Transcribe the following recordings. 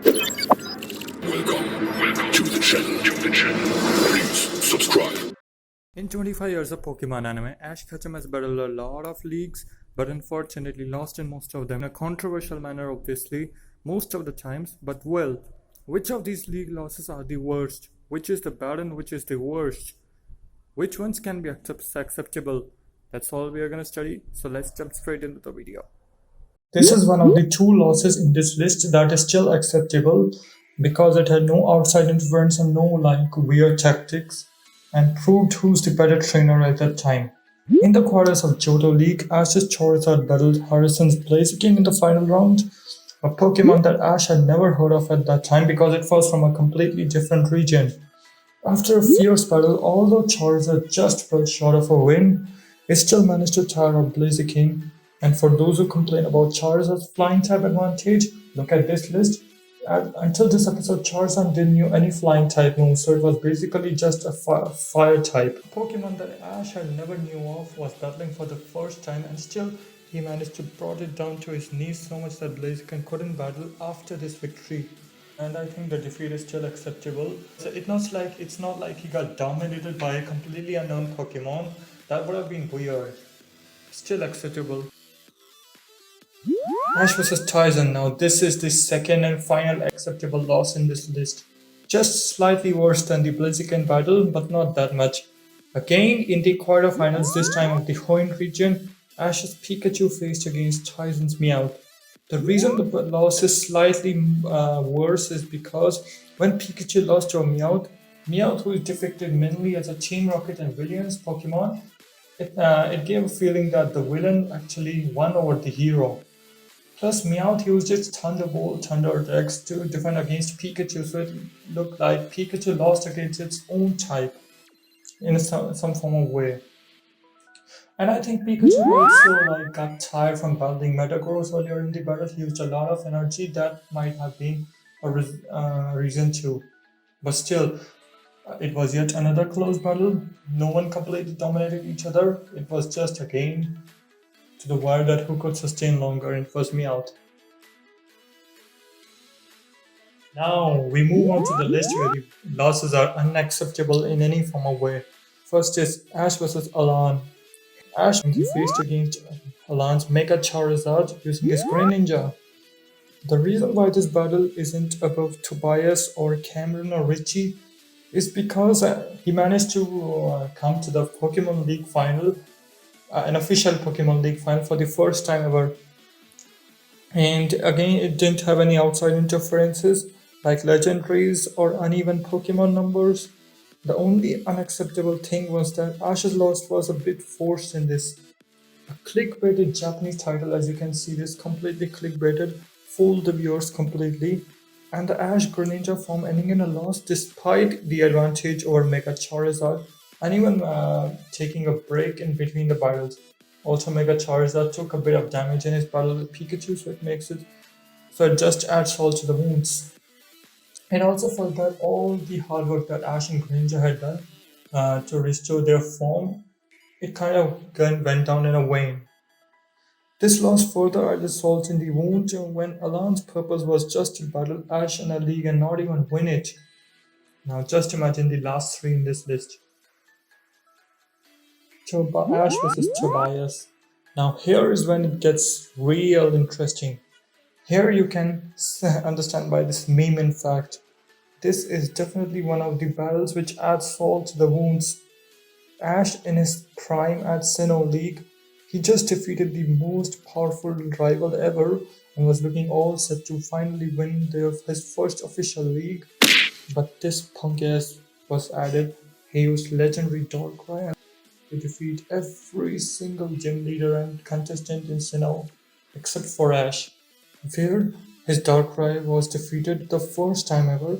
Welcome to the channel. Please subscribe. In 25 years of Pokemon anime, Ash Ketchum has battled a lot of leagues, but unfortunately lost in most of them in a controversial manner, obviously, most of the times. But well, which of these league losses are the worst? Which is the bad and which is the worst? Which ones can be acceptable? That's all we are gonna study, so let's jump straight into the video. This is one of the two losses in this list that is still acceptable because it had no outside interference and no weird tactics and proved who's the better trainer at that time. In the quarters of Johto League, Ash's Charizard battled Harrison's Blaziken in the final round, a Pokemon that Ash had never heard of at that time because it was from a completely different region. After a fierce battle, although Charizard just fell short of a win, it still managed to tire out Blaziken. And for those who complain about Charizard's flying type advantage, look at this list. Until this episode, Charizard didn't know any flying type moves, so it was basically just a fire type. A Pokemon that Ash had never knew of was battling for the first time, and still he managed to brought it down to his knees so much that Blaziken couldn't battle after this victory. And I think the defeat is still acceptable. So it's not like he got dominated by a completely unknown Pokemon. That would have been weird. Still acceptable. Ash vs Tyson. Now this is the second and final acceptable loss in this list. Just slightly worse than the Blaziken battle, but not that much. Again, in the quarterfinals, this time of the Hoenn region, Ash's Pikachu faced against Tyson's Mewth. The reason the loss is slightly worse is because when Pikachu lost to a Mewth who is depicted mainly as a Team Rocket and Villain's Pokemon, it gave a feeling that the villain actually won over the hero. Plus, Mewth used its Thunder attacks to defend against Pikachu, so it looked like Pikachu lost against its own type in some form of way. And I think Pikachu also got tired from battling Metagross earlier in the battle. He used a lot of energy. That might have been a reason too. But still, it was yet another close battle. No one completely dominated each other. It was just a game to the wire that who could sustain longer, and it was Mewth. Now we move on to the list where the losses are unacceptable in any form of way. First is Ash vs Alan. Ash he faced against Alan's Mega Charizard using his Greninja. The reason why this battle isn't above Tobias or Cameron or Ritchie is because he managed to come to the Pokemon League final, an official Pokemon League final for the first time ever. And again, it didn't have any outside interferences like legendaries or uneven Pokemon numbers. The only unacceptable thing was that Ash's loss was a bit forced in this. A clickbaited Japanese title, as you can see, this completely clickbaited, fooled the viewers completely, and the Ash Greninja form ending in a loss despite the advantage over Mega Charizard and even taking a break in between the battles. Also, Mega Charizard took a bit of damage in his battle with Pikachu, so it just adds salt to the wounds. And also for that, all the hard work that Ash and Greninja had done to restore their form, it kind of went down in a wane. This loss further added salt in the wound when Alan's purpose was just to battle Ash in a league and not even win it. Now just imagine the last three in this list. Ash vs Tobias. Now here is when it gets real interesting. Here you can understand by this meme in fact. This is definitely one of the battles which adds salt to the wounds. Ash in his prime at Sinnoh League, he just defeated the most powerful rival ever and was looking all set to finally win his first official league. But this punk ass was added. He used legendary Darkrai to defeat every single gym leader and contestant in Sinnoh except for Ash, where his Darkrai was defeated the first time ever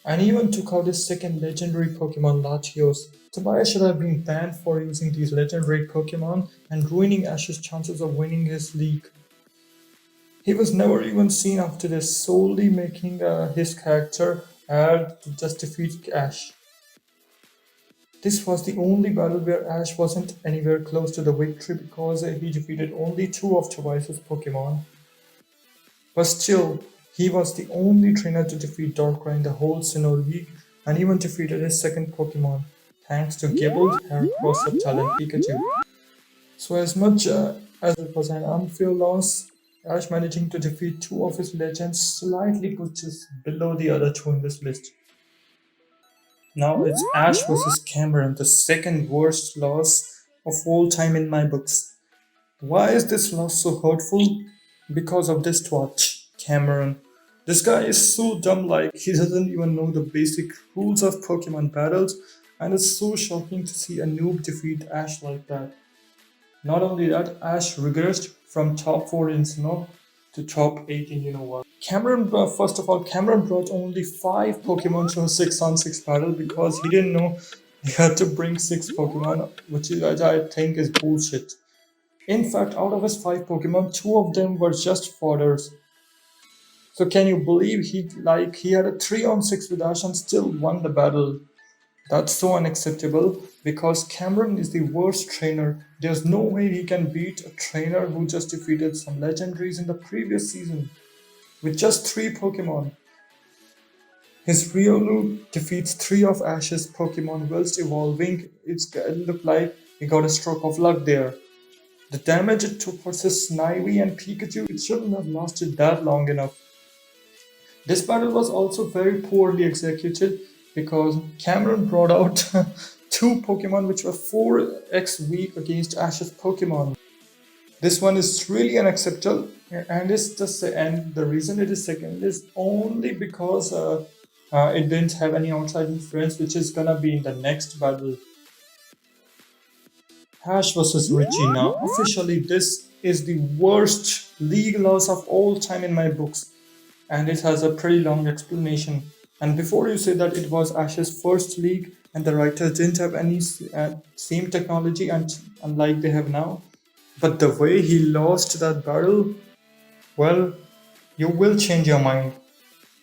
and even took out his second legendary Pokemon Latios. Tobias should have been banned for using these legendary Pokemon and ruining Ash's chances of winning his league. He was never even seen after this, solely making his character add to just defeat Ash. This was the only battle where Ash wasn't anywhere close to the victory because he defeated only two of Tobias' Pokemon. But still, He was the only trainer to defeat Darkrai in the whole Sinnoh League and even defeated his second Pokemon, thanks to Gibble's Heracross Subtalent Pikachu. So, as much as it was an unfair loss, Ash managing to defeat two of his legends slightly puts us below the other two in this list. Now it's Ash versus Cameron, the second worst loss of all time in my books. Why is this loss so hurtful? Because of this twatch, Cameron. This guy is so dumb, like he doesn't even know the basic rules of Pokemon battles, and it's so shocking to see a noob defeat Ash like that. Not only that, Ash regressed from top 4 in Sinnoh to top 8 in unova. First of all, Cameron brought only 5 Pokemon to a 6-on-6 battle because he didn't know he had to bring 6 Pokemon, which I think is bullshit. In fact, out of his 5 Pokemon, 2 of them were just fodders. So can you believe he had a 3-on-6 with Ash and still won the battle? That's so unacceptable because Cameron is the worst trainer. There's no way he can beat a trainer who just defeated some legendaries in the previous season with just 3 Pokemon. His Riolu defeats 3 of Ash's Pokemon whilst evolving. It looked like he got a stroke of luck there. The damage it took versus Snivy and Pikachu, it shouldn't have lasted that long enough. This battle was also very poorly executed because Cameron brought out 2 Pokemon which were 4x weak against Ash's Pokemon. This one is really unacceptable, and the reason it is second is only because it didn't have any outside influence, which is gonna be in the next battle. Ash versus Ritchie. Now, officially, this is the worst league loss of all time in my books, and it has a pretty long explanation. And before you say that it was Ash's first league and the writers didn't have any same technology unlike they have now, but the way he lost that battle, well, you will change your mind.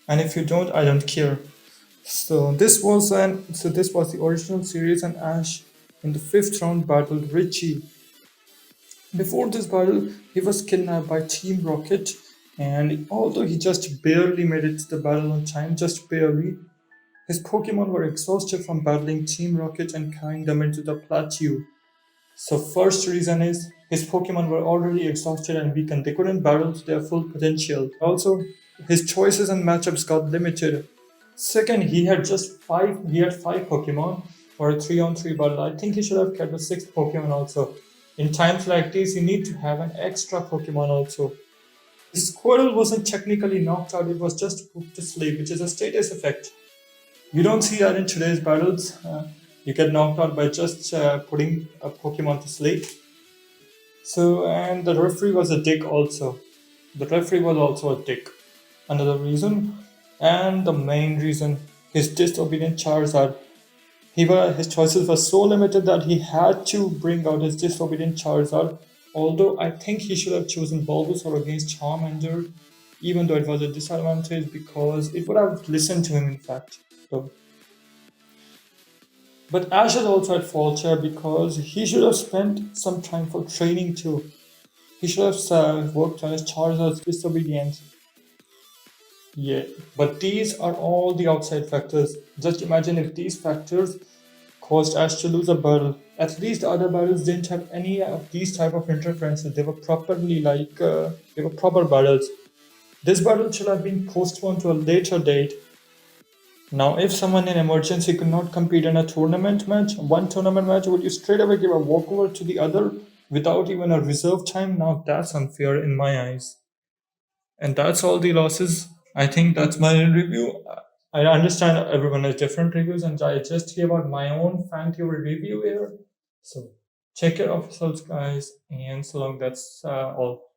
And if you don't, I don't care. This was the original series, and Ash in the 5th round battled Ritchie. Before this battle, he was kidnapped by Team Rocket, and although he just barely made it to the battle on time, just barely, his Pokemon were exhausted from battling Team Rocket and carrying them into the plateau. So first reason is his Pokemon were already exhausted and weakened. They couldn't battle to their full potential. Also, his choices and matchups got limited. Second, he had 5 Pokemon for a 3-on-3 battle. I think he should have kept a 6th Pokemon also. In times like these, you need to have an extra Pokemon also. His Squirtle wasn't technically knocked out, it was just put to sleep, which is a status effect. You don't see that in today's battles. You get knocked out by just putting a Pokemon to sleep. And the referee was a dick also. The referee was also a dick. Another reason, and the main reason, his disobedient Charizard. His choices were so limited that he had to bring out his disobedient Charizard. Although I think he should have chosen Bulbasaur against Charmander, even though it was a disadvantage because it would have listened to him in fact. But Ash is also at fault here because he should have spent some time for training too. He should have worked on his Charizard's disobedience. Yeah, but these are all the outside factors. Just imagine if these factors caused Ash to lose a battle. At least the other battles didn't have any of these type of interferences. They were they were proper battles. This battle should have been postponed to a later date. Now, if someone in emergency could not compete in a one tournament match, would you straight away give a walkover to the other without even a reserve time? Now, that's unfair in my eyes. And that's all the losses. I think that's my review. I understand everyone has different reviews, and I just gave out my own fan theory review here. So, check it out yourselves, guys. And so long, that's all.